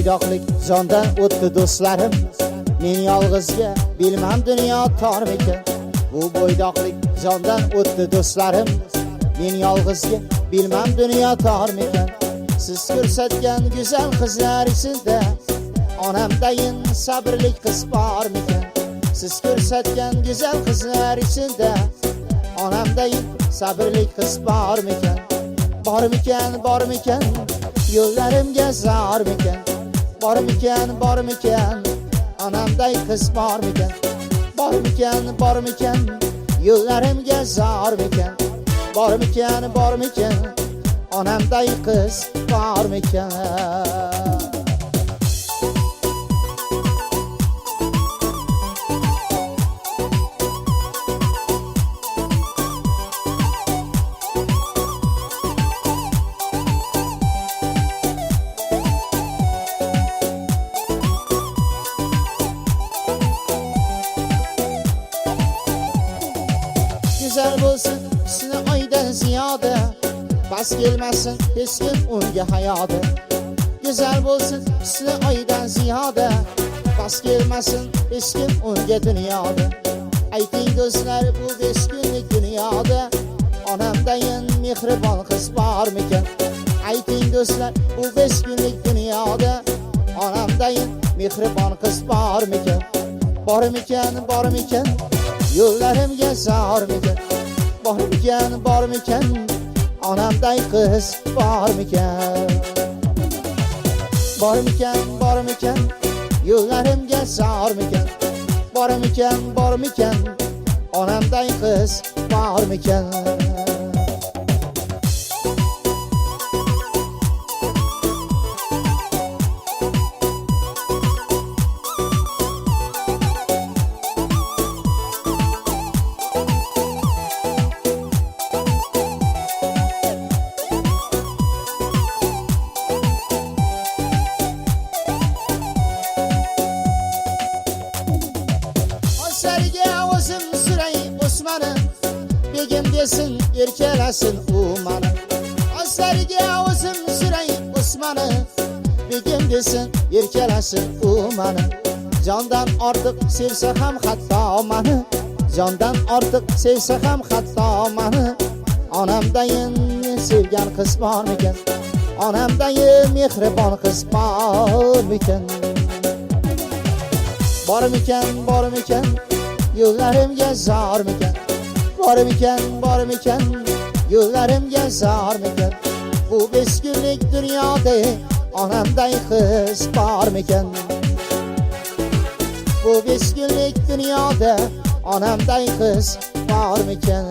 bo'ydoqlik jondan o'tdi do'stlarim. Men yolg'izga bilmam dunyo tormikan. Bu bo'ydoqlik jondan o'tdi do'stlarim. Men yolg'izga bilmam dunyo tormikan. Siz ko'rsatgan go'zal qizlar ichida onamdayin sabrlik qiz bormikan. Siz ko'rsatgan go'zal qizlar ichida onamdayin sabrlik qiz bormikan. Bormikan, bormikan, yo'llarimga zormikan. Bormikan, bormikan, onamday qiz bormikan. Bormikan, bormikan, yo'llarimga zormikan. Bormikan, bormikan, onamday qiz bormikan. Güzel bo'lsin husni oydan ziyoda, bas kelmasin hech kim unga hayoda. Güzel bo'lsin husni oydan ziyoda, bas kelmasin hech kim unga dunyoda. Ayting do'stlar, bu 5 kunlik dunyoda onamdayin mehribon qiz bormikan? Ayting do'stlar, bu 5 kunlik dunyoda onamdayin mehribon qiz bormikan? Bormikan, bormikan, yo'llarimga zormikan. Bormikan, bormikan, onamday qiz bormikan? Bormikan, bormikan, yo'llarimga zormikan? Bormikan, bormikan, onamday qiz bormikan? Osarga o'zim suray Osmani, begim desin erkalasin u mani. Osarga o'zim suray Osmani, begim desin erkalasin u mani. Jondan ortiq sevsa ham hatto mani, jondan ortiq sevsa ham hatto mani. Onamdayin sevgan qiz bormikan? Onamdayin mehribon qiz bormikan? Bormikan, bormikan, yo'llarimga zormikan? Bormikan, bormikan, yo'llarimga zormikan? Bu 5 kunlik dunyoda onamday qiz bormikan? Bu 5 kunlik dunyoda onamday qiz bormikan?